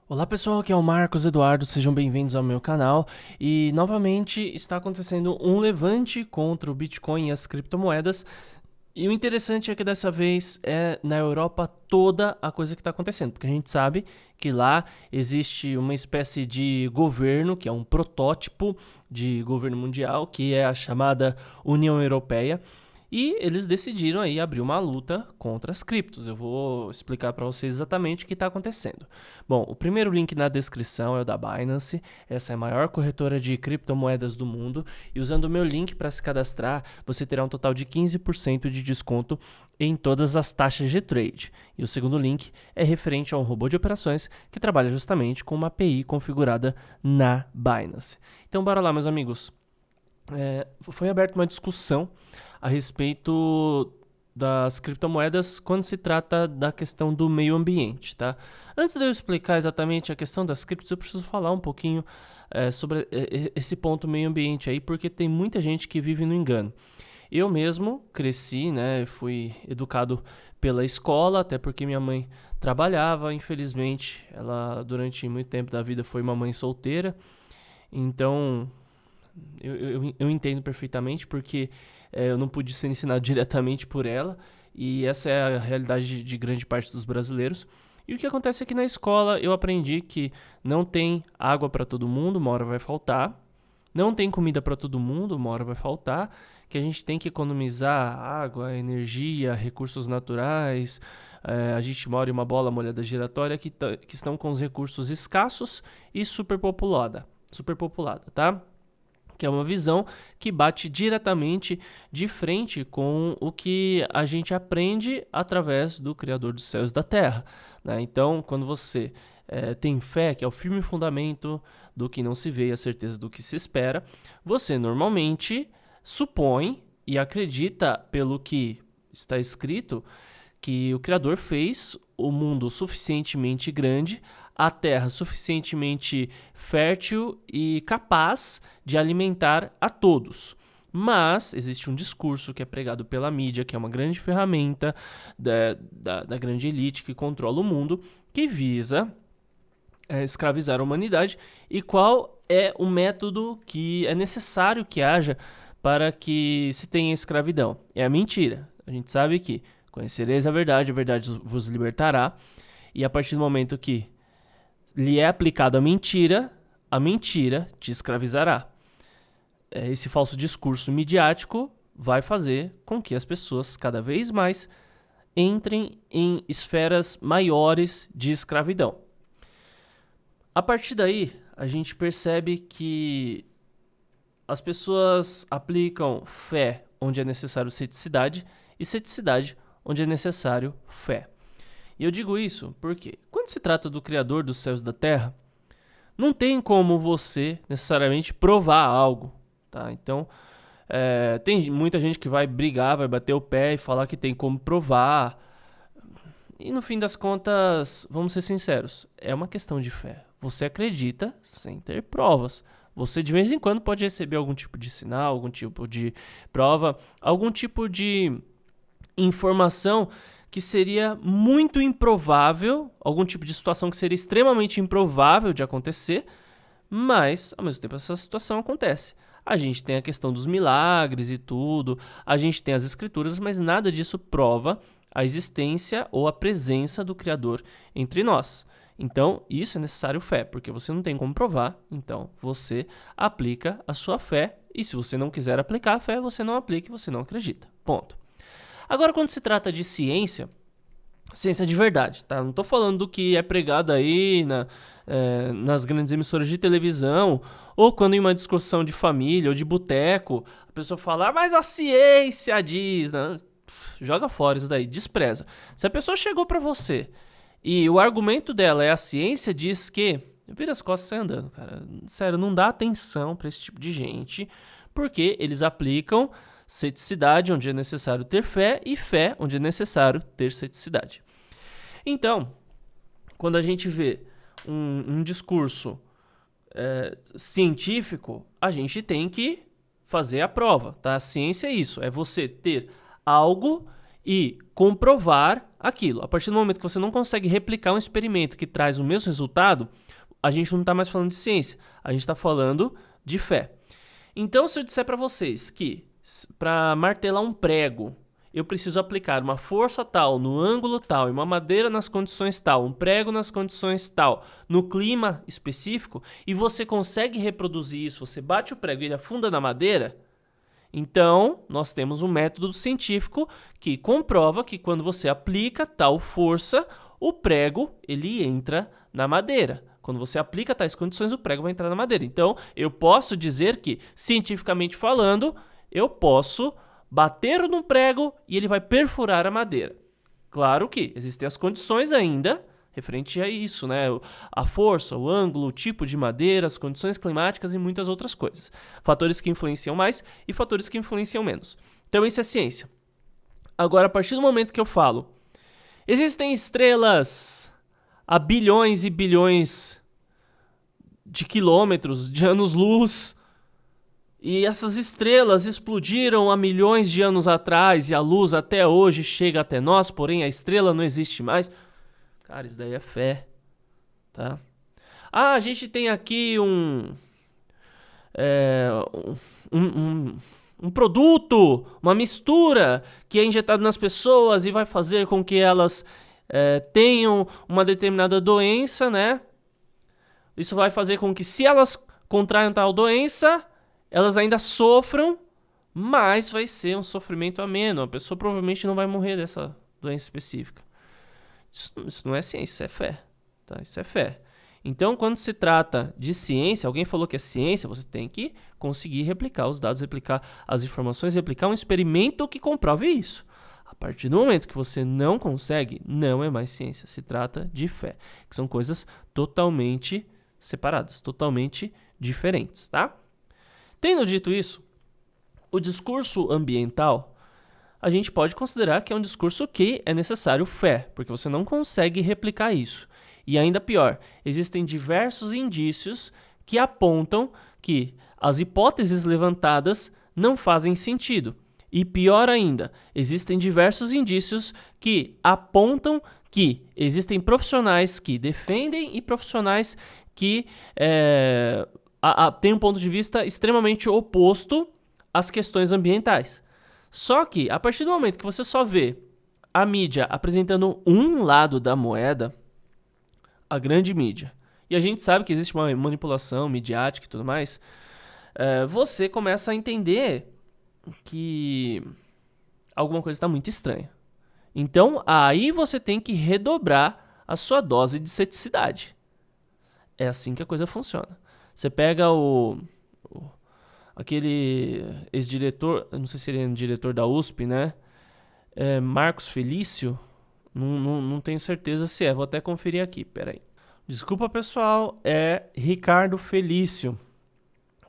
Olá pessoal, aqui é o Marcos Eduardo, sejam bem-vindos ao meu canal e novamente está acontecendo um levante contra o Bitcoin e as criptomoedas e o interessante é que dessa vez é na Europa toda a coisa que está acontecendo, porque a gente sabe que lá existe uma espécie de governo, que é um protótipo de governo mundial, que é a chamada União Europeia. E eles decidiram aí abrir uma luta contra as criptos. Eu vou explicar para vocês exatamente o que está acontecendo. Bom, o primeiro link na descrição é o da Binance. Essa é a maior corretora de criptomoedas do mundo. E usando o meu link para se cadastrar, você terá um total de 15% de desconto em todas as taxas de trade. E o segundo link é referente a um robô de operações que trabalha justamente com uma API configurada na Binance. Então, bora lá, meus amigos. Foi aberta uma discussão a respeito das criptomoedas quando se trata da questão do meio ambiente, tá? Antes de eu explicar exatamente a questão das criptos, eu preciso falar um pouquinho sobre esse ponto meio ambiente aí, porque tem muita gente que vive no engano. Eu mesmo cresci, né, fui educado pela escola, até porque minha mãe trabalhava, infelizmente, ela durante muito tempo da vida foi uma mãe solteira, então eu entendo perfeitamente, porque eu não pude ser ensinado diretamente por ela, e essa é a realidade de grande parte dos brasileiros. E o que acontece é que na escola eu aprendi que não tem água para todo mundo, uma hora vai faltar, não tem comida para todo mundo, uma hora vai faltar, que a gente tem que economizar água, energia, recursos naturais. A gente mora em uma bola molhada giratória que estão com os recursos escassos e superpopulada, tá? Que é uma visão que bate diretamente de frente com o que a gente aprende através do Criador dos céus e da terra, né? Então, quando você tem fé, que é o firme fundamento do que não se vê e a certeza do que se espera, você normalmente supõe e acredita, pelo que está escrito, que o Criador fez o mundo suficientemente grande, a terra suficientemente fértil e capaz de alimentar a todos. Mas existe um discurso que é pregado pela mídia, que é uma grande ferramenta da grande elite que controla o mundo, que visa escravizar a humanidade. E qual é o método que é necessário que haja para que se tenha escravidão? É a mentira. A gente sabe que conhecereis a verdade vos libertará. E a partir do momento que lhe é aplicado a mentira te escravizará. Esse falso discurso midiático vai fazer com que as pessoas cada vez mais entrem em esferas maiores de escravidão. A partir daí, a gente percebe que as pessoas aplicam fé onde é necessário ceticidade e ceticidade onde é necessário fé. E eu digo isso porque, quando se trata do Criador dos céus e da terra, não tem como você necessariamente provar algo, tá? Então, tem muita gente que vai brigar, vai bater o pé e falar que tem como provar. E no fim das contas, vamos ser sinceros, é uma questão de fé. Você acredita sem ter provas. Você de vez em quando pode receber algum tipo de sinal, algum tipo de prova, algum tipo de informação que seria muito improvável, algum tipo de situação que seria extremamente improvável de acontecer, mas ao mesmo tempo essa situação acontece. A gente tem a questão dos milagres e tudo, a gente tem as escrituras, mas nada disso prova a existência ou a presença do Criador entre nós. Então, isso é necessário fé, porque você não tem como provar, então você aplica a sua fé, e se você não quiser aplicar a fé, você não aplica e você não acredita. Ponto. Agora, quando se trata de ciência, ciência de verdade, tá? Não tô falando do que é pregado aí nas grandes emissoras de televisão, ou quando em uma discussão de família ou de boteco, a pessoa fala, mas a ciência diz, né? Joga fora isso daí, despreza. Se a pessoa chegou pra você e o argumento dela é a ciência diz que, vira as costas e sai andando, cara. Sério, não dá atenção pra esse tipo de gente, porque eles aplicam ceticidade onde é necessário ter fé e fé onde é necessário ter ceticidade. Então, quando a gente vê um discurso científico, a gente tem que fazer a prova, tá? A ciência é isso, é você ter algo e comprovar aquilo. A partir do momento que você não consegue replicar um experimento que traz o mesmo resultado, a gente não está mais falando de ciência, a gente está falando de fé. Então, se eu disser para vocês que para martelar um prego, eu preciso aplicar uma força tal, no ângulo tal, e uma madeira nas condições tal, um prego nas condições tal, no clima específico, e você consegue reproduzir isso, você bate o prego e ele afunda na madeira, então nós temos um método científico que comprova que quando você aplica tal força, o prego ele entra na madeira. Quando você aplica tais condições, o prego vai entrar na madeira. Então, eu posso dizer que, cientificamente falando, eu posso bater num prego e ele vai perfurar a madeira. Claro que existem as condições ainda referente a isso, né? A força, o ângulo, o tipo de madeira, as condições climáticas e muitas outras coisas. Fatores que influenciam mais e fatores que influenciam menos. Então, isso é ciência. Agora, a partir do momento que eu falo, existem estrelas a bilhões e bilhões de quilômetros, de anos-luz, e essas estrelas explodiram há milhões de anos atrás e a luz até hoje chega até nós, porém a estrela não existe mais. Cara, isso daí é fé, tá? Ah, a gente tem aqui um produto, uma mistura que é injetado nas pessoas e vai fazer com que elas tenham uma determinada doença, né? Isso vai fazer com que, se elas contraiam tal doença, elas ainda sofram, mas vai ser um sofrimento ameno. A pessoa provavelmente não vai morrer dessa doença específica. Isso não é ciência, isso é fé. Tá? Isso é fé. Então, quando se trata de ciência, alguém falou que é ciência, você tem que conseguir replicar os dados, replicar as informações, replicar um experimento que comprove isso. A partir do momento que você não consegue, não é mais ciência. Se trata de fé, que são coisas totalmente separadas, totalmente diferentes, tá? Tendo dito isso, o discurso ambiental, a gente pode considerar que é um discurso que é necessário fé, porque você não consegue replicar isso. E ainda pior, existem diversos indícios que apontam que as hipóteses levantadas não fazem sentido. E pior ainda, existem diversos indícios que apontam que existem profissionais que defendem e profissionais que têm um ponto de vista extremamente oposto às questões ambientais. Só que, a partir do momento que você só vê a mídia apresentando um lado da moeda, a grande mídia, e a gente sabe que existe uma manipulação midiática e tudo mais, você começa a entender que alguma coisa está muito estranha. Então, aí você tem que redobrar a sua dose de ceticidade. É assim que a coisa funciona. Você pega aquele ex-diretor, eu não sei se ele é diretor da USP, né? Marcos Felício, não tenho certeza se é, vou até conferir aqui, peraí. Desculpa, pessoal, é Ricardo Felício.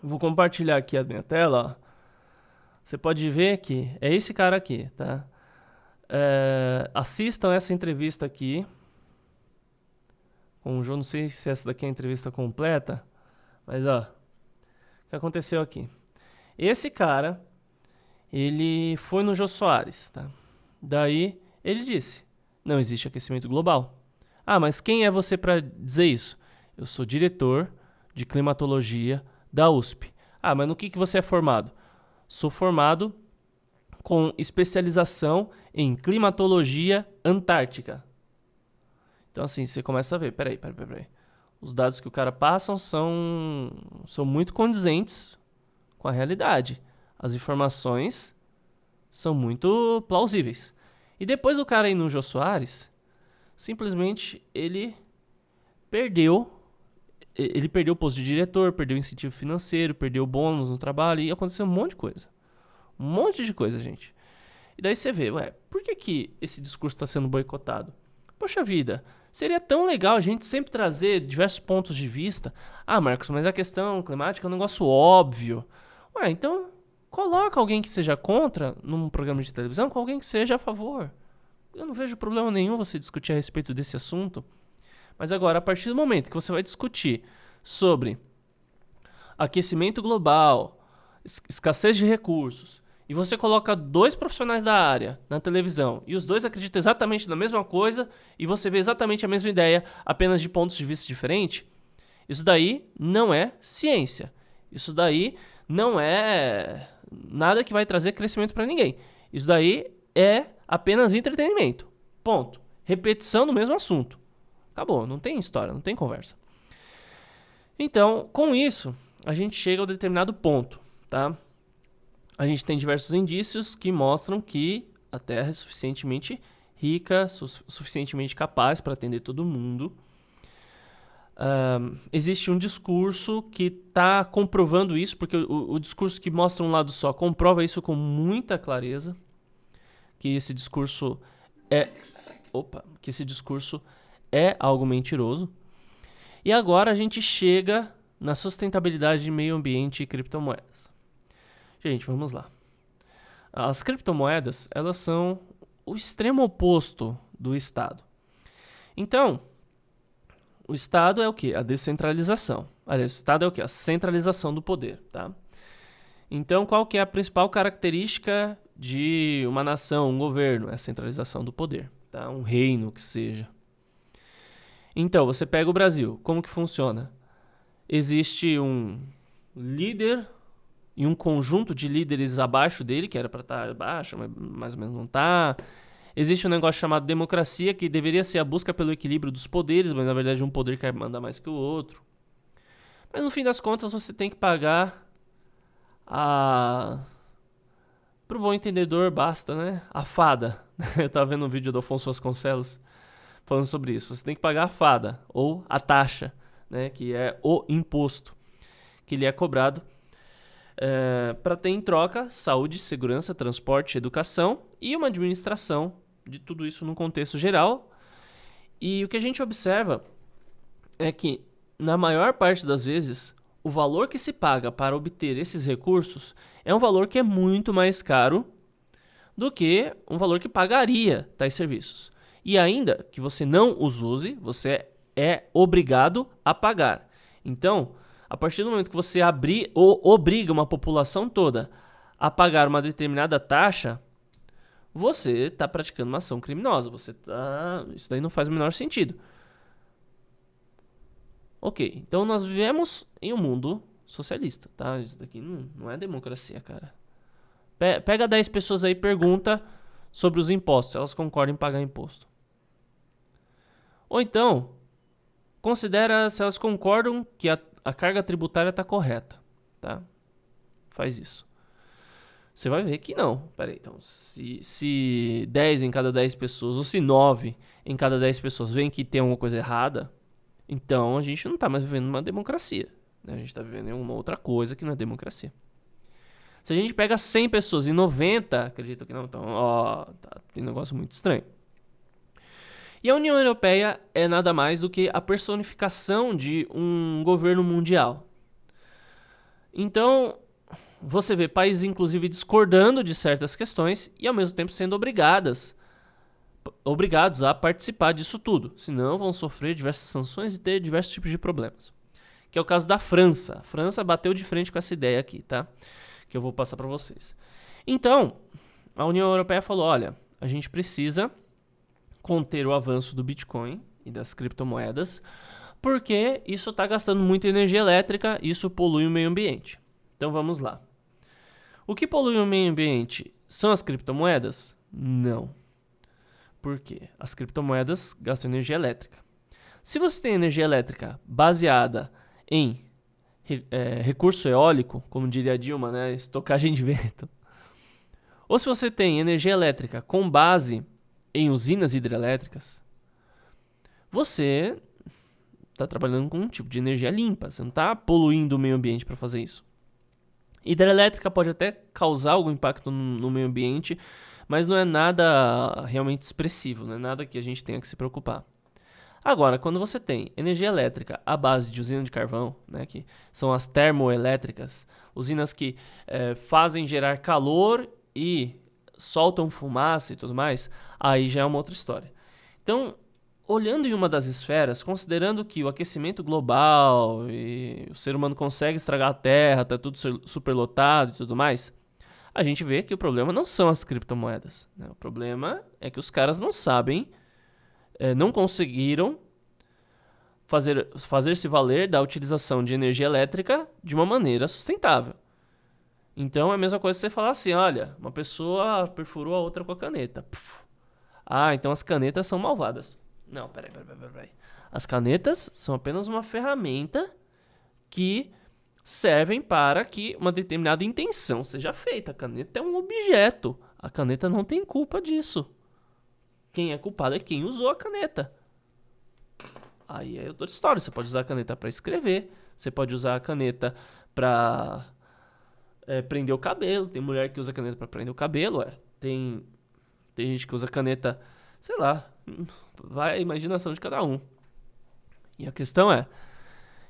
Vou compartilhar aqui a minha tela, ó. Você pode ver que é esse cara aqui, tá? Assistam essa entrevista aqui com o João, não sei se essa daqui é a entrevista completa, mas ó, o que aconteceu aqui? Esse cara, ele foi no Jô Soares, tá? Daí ele disse, não existe aquecimento global. Ah, mas quem é você para dizer isso? Eu sou diretor de climatologia da USP. Ah, mas no que você é formado? Sou formado com especialização em climatologia antártica. Então assim, você começa a ver, peraí. Os dados que o cara passa são muito condizentes com a realidade. As informações são muito plausíveis. E depois do cara ir no Jô Soares, simplesmente ele perdeu o posto de diretor, perdeu o incentivo financeiro, perdeu o bônus no trabalho e aconteceu um monte de coisa. Um monte de coisa, gente. E daí você vê, por que esse discurso está sendo boicotado? Poxa vida, seria tão legal a gente sempre trazer diversos pontos de vista. Ah, Marcos, mas a questão climática é um negócio óbvio. Então coloca alguém que seja contra num programa de televisão com alguém que seja a favor. Eu não vejo problema nenhum você discutir a respeito desse assunto. Mas agora, a partir do momento que você vai discutir sobre aquecimento global, escassez de recursos, e você coloca dois profissionais da área na televisão e os dois acreditam exatamente na mesma coisa e você vê exatamente a mesma ideia, apenas de pontos de vista diferentes, isso daí não é ciência. Isso daí não é nada que vai trazer crescimento para ninguém. Isso daí é apenas entretenimento. Ponto. Repetição do mesmo assunto. Acabou, não tem história, não tem conversa. Então, com isso, a gente chega a um determinado ponto, tá? A gente tem diversos indícios que mostram que a Terra é suficientemente rica, suficientemente capaz para atender todo mundo. Existe um discurso que está comprovando isso, porque o discurso que mostra um lado só comprova isso com muita clareza, que esse discurso é algo mentiroso. E agora a gente chega na sustentabilidade de meio ambiente e criptomoedas. Gente, vamos lá. As criptomoedas, elas são o extremo oposto do Estado. Então, o Estado é o quê? A descentralização. Aliás, o Estado é o quê? A centralização do poder, tá? Então, qual que é a principal característica de uma nação, um governo? É a centralização do poder, tá? Um reino que seja. Então, você pega o Brasil. Como que funciona? Existe um líder e um conjunto de líderes abaixo dele, que era para estar abaixo, mas mais ou menos não está. Existe um negócio chamado democracia, que deveria ser a busca pelo equilíbrio dos poderes, mas na verdade um poder quer mandar mais que o outro. Mas no fim das contas você tem que pagar pro bom entendedor basta, né? A fada. Eu tava vendo um vídeo do Afonso Vasconcelos falando sobre isso. Você tem que pagar a fada, ou a taxa, né? Que é o imposto que lhe é cobrado para ter em troca saúde, segurança, transporte, educação e uma administração de tudo isso num contexto geral. E o que a gente observa é que, na maior parte das vezes, o valor que se paga para obter esses recursos é um valor que é muito mais caro do que um valor que pagaria tais serviços. E ainda que você não os use, você é obrigado a pagar. Então, a partir do momento que você obriga uma população toda a pagar uma determinada taxa, você está praticando uma ação criminosa. Isso daí não faz o menor sentido. Ok, então nós vivemos em um mundo socialista, tá? Isso daqui não é democracia, cara. Pega 10 pessoas aí e pergunta sobre os impostos, se elas concordam em pagar imposto. Ou então, considera se elas concordam que a carga tributária está correta, tá? Faz isso. Você vai ver que não. Peraí, então, se 10 em cada 10 pessoas, ou se 9 em cada 10 pessoas veem que tem alguma coisa errada, então a gente não está mais vivendo uma democracia, né? A gente está vivendo em uma outra coisa que não é democracia. Se a gente pega 100 pessoas e 90 acreditam que não, então, tem um negócio muito estranho. E a União Europeia é nada mais do que a personificação de um governo mundial. Então, você vê países, inclusive, discordando de certas questões e, ao mesmo tempo, sendo obrigados a participar disso tudo. Senão, vão sofrer diversas sanções e ter diversos tipos de problemas. Que é o caso da França. A França bateu de frente com essa ideia aqui, tá? Que eu vou passar para vocês. Então, a União Europeia falou, olha, a gente precisa conter o avanço do Bitcoin e das criptomoedas, porque isso está gastando muita energia elétrica e isso polui o meio ambiente. Então vamos lá. O que polui o meio ambiente são as criptomoedas? Não. Por quê? As criptomoedas gastam energia elétrica. Se você tem energia elétrica baseada em recurso eólico, como diria a Dilma, né, estocagem de vento, ou se você tem energia elétrica com base em usinas hidrelétricas, você está trabalhando com um tipo de energia limpa, você não está poluindo o meio ambiente para fazer isso. Hidrelétrica pode até causar algum impacto no meio ambiente, mas não é nada realmente expressivo, não é nada que a gente tenha que se preocupar. Agora, quando você tem energia elétrica à base de usina de carvão, né, que são as termoelétricas, usinas que fazem gerar calor e soltam fumaça e tudo mais, aí já é uma outra história. Então, olhando em uma das esferas, considerando que o aquecimento global e o ser humano consegue estragar a Terra, está tudo superlotado e tudo mais, a gente vê que o problema não são as criptomoedas, né? O problema é que os caras não sabem, não conseguiram fazer-se valer da utilização de energia elétrica de uma maneira sustentável. Então é a mesma coisa que você falar assim, olha, uma pessoa perfurou a outra com a caneta. Puf. Ah, então as canetas são malvadas. Não, peraí. As canetas são apenas uma ferramenta que servem para que uma determinada intenção seja feita. A caneta é um objeto. A caneta não tem culpa disso. Quem é culpado é quem usou a caneta. Aí é outra história. Você pode usar a caneta para escrever. Você pode usar a caneta para prender o cabelo. Tem mulher que usa caneta para prender o cabelo. Tem gente que usa caneta, sei lá. Vai a imaginação de cada um. E a questão é,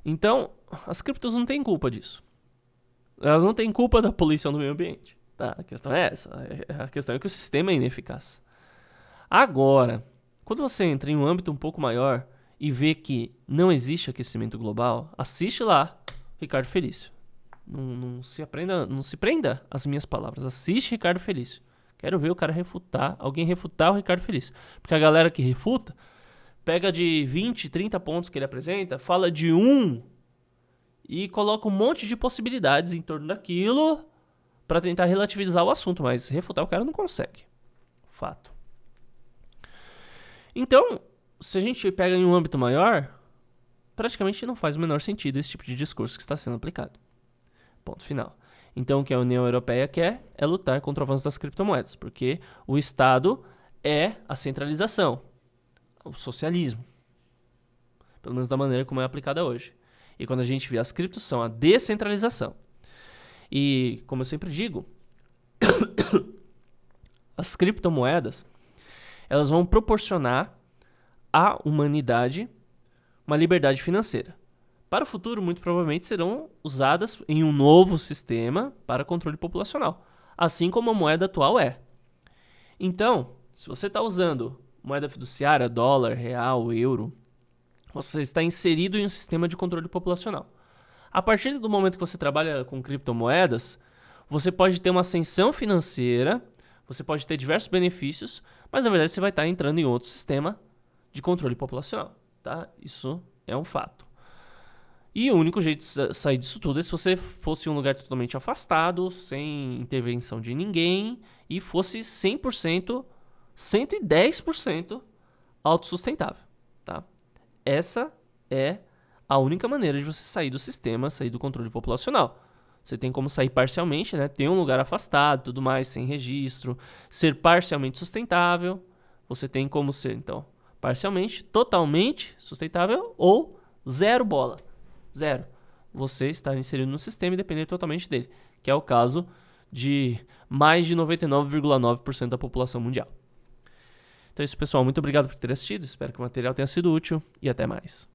então, as criptos não têm culpa disso. Elas não têm culpa da poluição do meio ambiente. Tá? A questão é essa. A questão é que o sistema é ineficaz. Agora, quando você entra em um âmbito um pouco maior e vê que não existe aquecimento global, assiste lá Ricardo Felício. Não se prenda às minhas palavras. Assiste Ricardo Felício. Quero ver o cara alguém refutar o Ricardo Felício. Porque a galera que refuta pega de 20, 30 pontos que ele apresenta, fala de um e coloca um monte de possibilidades em torno daquilo para tentar relativizar o assunto, mas refutar o cara não consegue. Fato. Então, se a gente pega em um âmbito maior, praticamente não faz o menor sentido esse tipo de discurso que está sendo aplicado. Ponto final. Então, o que a União Europeia quer é lutar contra o avanço das criptomoedas, porque o Estado é a centralização, o socialismo, pelo menos da maneira como é aplicada hoje. E quando a gente vê as criptos, são a descentralização. E, como eu sempre digo, as criptomoedas, elas vão proporcionar à humanidade uma liberdade financeira. Para o futuro, muito provavelmente serão usadas em um novo sistema para controle populacional, assim como a moeda atual é. Então, se você está usando moeda fiduciária, dólar, real, euro, você está inserido em um sistema de controle populacional. A partir do momento que você trabalha com criptomoedas, você pode ter uma ascensão financeira, você pode ter diversos benefícios, mas na verdade você vai estar entrando em outro sistema de controle populacional. Tá? Isso é um fato. E o único jeito de sair disso tudo é se você fosse em um lugar totalmente afastado, sem intervenção de ninguém, e fosse 100%, 110% autossustentável. Tá? Essa é a única maneira de você sair do sistema, sair do controle populacional. Você tem como sair parcialmente, né? Ter um lugar afastado, tudo mais, sem registro, ser parcialmente sustentável. Você tem como ser, então, parcialmente, totalmente sustentável ou zero bola. Zero. Você está inserido no sistema e depender totalmente dele, que é o caso de mais de 99,9% da população mundial. Então é isso, pessoal. Muito obrigado por ter assistido. Espero que o material tenha sido útil e até mais.